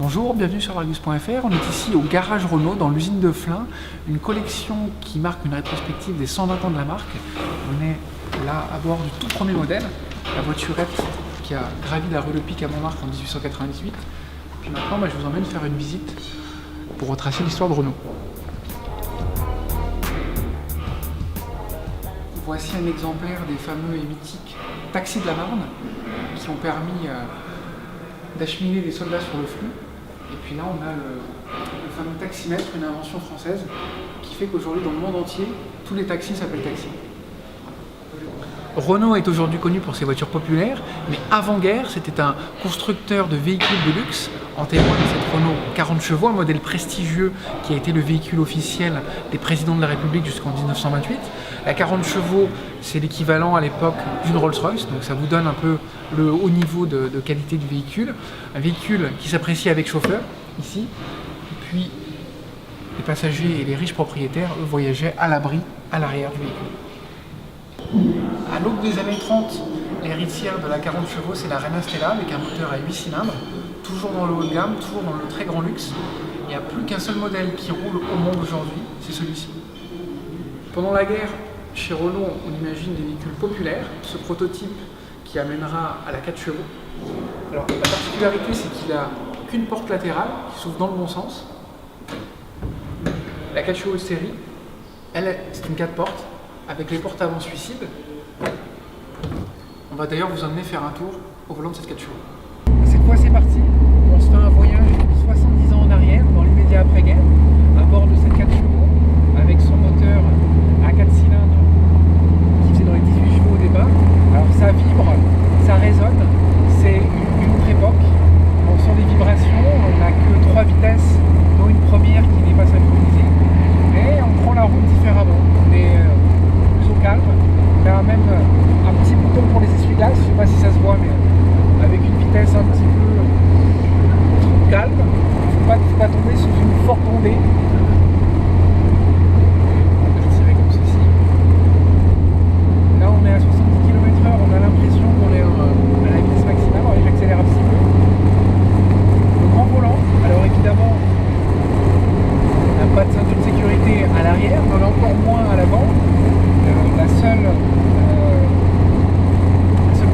Bonjour, bienvenue sur Argus.fr. On est ici au garage Renault dans l'usine de Flins, une collection qui marque une rétrospective des 120 ans de la marque. On est là à bord du tout premier modèle, la voiturette qui a gravi la rue Le Pic à Montmartre en 1898. Puis maintenant, je vous emmène faire une visite pour retracer l'histoire de Renault. Voici un exemplaire des fameux et mythiques taxis de la Marne qui ont permis d'acheminer des soldats sur le flux. Et puis là, on a le fameux taximètre, une invention française, qui fait qu'aujourd'hui, dans le monde entier, tous les taxis s'appellent taxis. Renault est aujourd'hui connu pour ses voitures populaires, mais avant-guerre, c'était un constructeur de véhicules de luxe. En témoigne cette Renault 40 chevaux, un modèle prestigieux qui a été le véhicule officiel des présidents de la République jusqu'en 1928. La 40 chevaux, c'est l'équivalent à l'époque d'une Rolls-Royce, donc ça vous donne un peu le haut niveau de qualité du véhicule. Un véhicule qui s'apprécie avec chauffeur, ici, et puis les passagers et les riches propriétaires, eux, voyageaient à l'abri, à l'arrière du véhicule. À l'aube des années 30, l'héritière de la 40 chevaux, c'est la Reina Stella, avec un moteur à 8 cylindres, toujours dans le haut de gamme, toujours dans le très grand luxe. Il n'y a plus qu'un seul modèle qui roule au monde aujourd'hui, c'est celui-ci. Pendant la guerre, chez Renault, on imagine des véhicules populaires, ce prototype qui amènera à la 4 chevaux. Alors, la particularité, c'est qu'il n'a qu'une porte latérale qui s'ouvre dans le bon sens. La 4 chevaux de série, c'est une 4 portes avec les portes avant suicide. On va d'ailleurs vous emmener faire un tour au volant de cette 4 chevaux. Cette fois, c'est parti. On se fait un voyage de 70 ans en arrière, dans l'immédiat après-guerre, à bord de cette 4 chevaux, avec son moteur à 4 cylindres qui faisait dans les 18 chevaux au départ. Alors ça vibre, ça résonne, c'est une autre époque. On sent des vibrations, on n'a que 3 vitesses, dont une première qui n'est pas synchronisée. Mais on prend la route différemment. On est plus au calme. On a même un petit bouton pour les essuie-glaces, je ne sais pas si ça se voit, mais avec une vitesse un petit peu calme. Il ne faut pas tomber sous une forte ondée. On est à 70 km/h, on a l'impression qu'on est à la vitesse maximale. Alors j'accélère un petit peu. Le grand volant, alors évidemment, on n'a pas de ceinture de sécurité à l'arrière, on en a encore moins à l'avant. La seule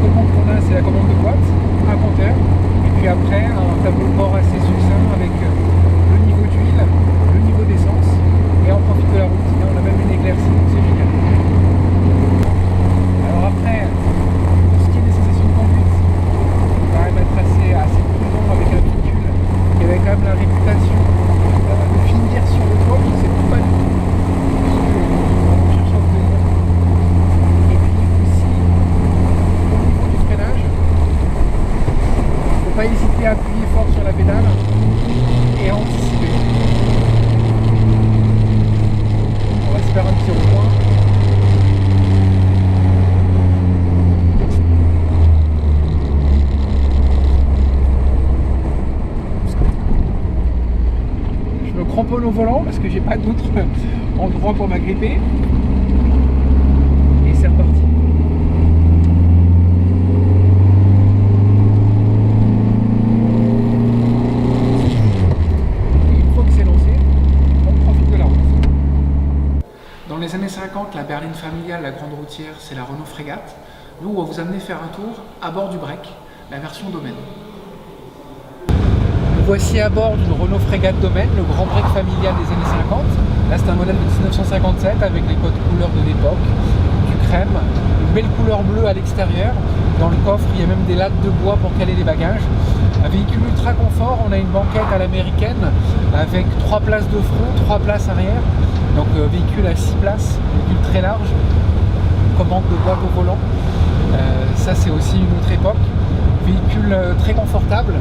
commande qu'on a, c'est la commande de boîte, un compteur, et puis après un tableau de bord assez succinct avec le niveau d'huile, le niveau d'essence, et on profite de la route. Là, on a même une éclaircie, donc c'est génial. Alors après, pour ce qui est des sensations de conduite, on va quand même être assez prudent avec un véhicule qui avait quand même la réputation de finir sur le toit, qui ne sait pas du tout ce qu'on cherche à obtenir. Et puis aussi, au niveau du freinage, il ne faut pas hésiter à appuyer fort sur la pédale et à anticiper. On va se faire un petit rond-point. Cramponne au volant parce que j'ai pas d'autre endroit pour m'agripper. Et c'est reparti. Et une fois que c'est lancé, on profite de la route. Dans les années 50, la berline familiale, la grande routière, c'est la Renault Frégate. Nous, on va vous amener faire un tour à bord du break, la version domaine. Voici à bord d'une Renault Frégate Domaine, le grand break familial des années 50. Là, c'est un modèle de 1957 avec les codes couleurs de l'époque, du crème, une belle couleur bleue à l'extérieur. Dans le coffre, il y a même des lattes de bois pour caler les bagages. Un véhicule ultra confort, on a une banquette à l'américaine avec 3 places de front, 3 places arrière. Donc véhicule à 6 places, véhicule très large, commande de boîte au volant. Ça, c'est aussi une autre époque. Véhicule très confortable,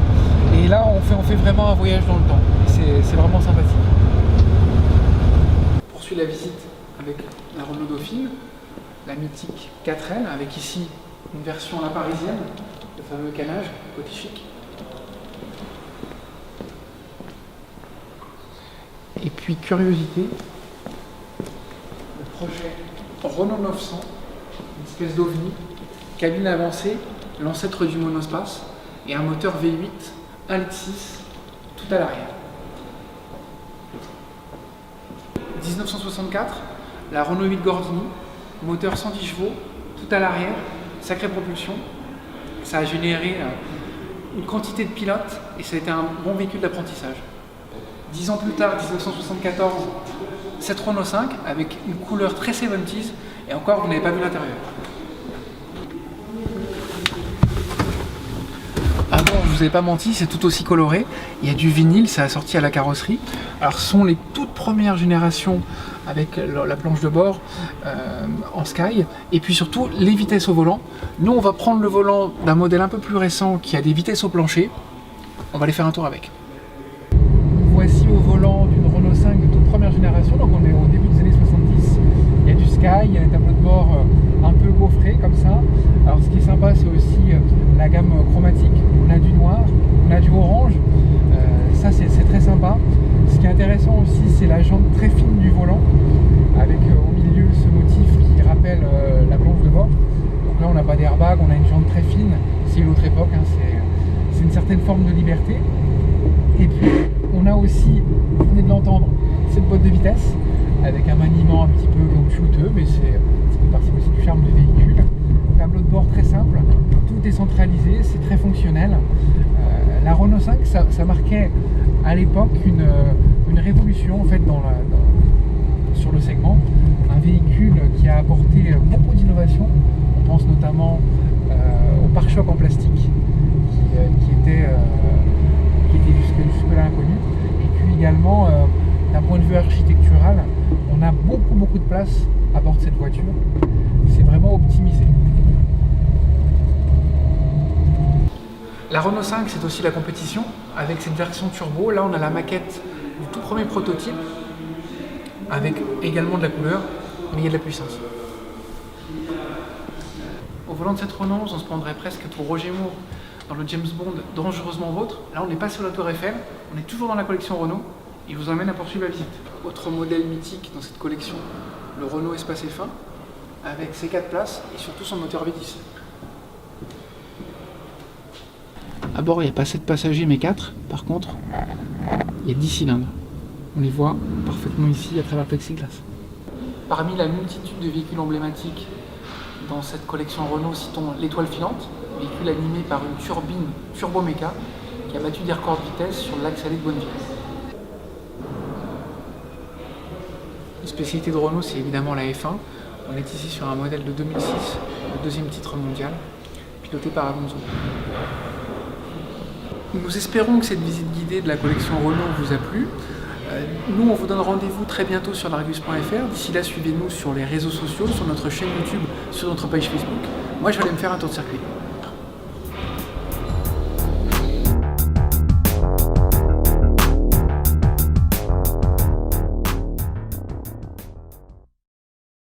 et là on fait vraiment un voyage dans le temps, c'est vraiment sympathique. On poursuit la visite avec la Renault Dauphine, la mythique 4L, avec ici une version à la parisienne, le fameux canage côté chic. Et puis curiosité, le projet Renault 900, une espèce d'ovni, cabine avancée, l'ancêtre du monospace, et un moteur V8 1,6 litre, tout à l'arrière. 1964, la Renault 8 Gordini, moteur 110 chevaux, tout à l'arrière, sacrée propulsion. Ça a généré une quantité de pilotes et ça a été un bon véhicule d'apprentissage. 10 ans plus tard, 1974, cette Renault 5 avec une couleur très 70s et encore vous n'avez pas vu l'intérieur. Ah bon, je vous ai pas menti, c'est tout aussi coloré. Il y a du vinyle, ça a sorti à la carrosserie. Alors ce sont les toutes premières générations avec la planche de bord en Sky et puis surtout les vitesses au volant. Nous on va prendre le volant d'un modèle un peu plus récent qui a des vitesses au plancher. On va aller faire un tour avec. Voici au volant d'une Renault 5 de toute première génération, donc on est au début des années 70. Il y a du Sky, il y a des tableaux de bord un peu gaufrés comme ça. Alors ce qui est sympa c'est aussi la gamme chromatique. On a du noir, on a du orange, ça c'est très sympa. Ce qui est intéressant aussi c'est la jante très fine du volant avec au milieu ce motif qui rappelle la planche de bord. Donc là on n'a pas d'airbag, on a une jante très fine, c'est une autre époque, hein, c'est une certaine forme de liberté. Et puis on a aussi, vous venez de l'entendre, cette boîte de vitesse avec un maniement un petit peu caoutchouteux, mais c'est fait partie aussi du charme du véhicule. Tableau de bord très simple, tout est centralisé, c'est très fonctionnel. La Renault 5, ça marquait à l'époque une révolution en fait sur le segment. Un véhicule qui a apporté beaucoup d'innovations. On pense notamment au pare-choc en plastique qui était jusque-là inconnu. Et puis également, d'un point de vue architectural, on a beaucoup de place à bord de cette voiture. C'est vraiment optimisé. La Renault 5, c'est aussi la compétition avec cette version turbo. Là, on a la maquette du tout premier prototype avec également de la couleur, mais il y a de la puissance. Au volant de cette Renault, on se prendrait presque pour Roger Moore dans le James Bond Dangereusement Vôtre. Là, on n'est pas sur la Tour Eiffel, on est toujours dans la collection Renault. Il vous emmène à poursuivre la visite. Autre modèle mythique dans cette collection, le Renault Espace F1, avec ses 4 places et surtout son moteur V10. À bord, il n'y a pas 7 passagers, mais 4. Par contre, il y a 10 cylindres. On les voit parfaitement ici à travers le plexiglas. Parmi la multitude de véhicules emblématiques dans cette collection Renault, citons l'étoile filante, véhicule animé par une turbine turbo-méca qui a battu des records de vitesse sur l'axe allé de Bonneville. Une spécialité de Renault, c'est évidemment la F1. On est ici sur un modèle de 2006, le deuxième titre mondial, piloté par Alonso. Nous espérons que cette visite guidée de la collection Renault vous a plu. Nous, on vous donne rendez-vous très bientôt sur largus.fr. D'ici là, suivez-nous sur les réseaux sociaux, sur notre chaîne YouTube, sur notre page Facebook. Moi, je vais aller me faire un tour de circuit.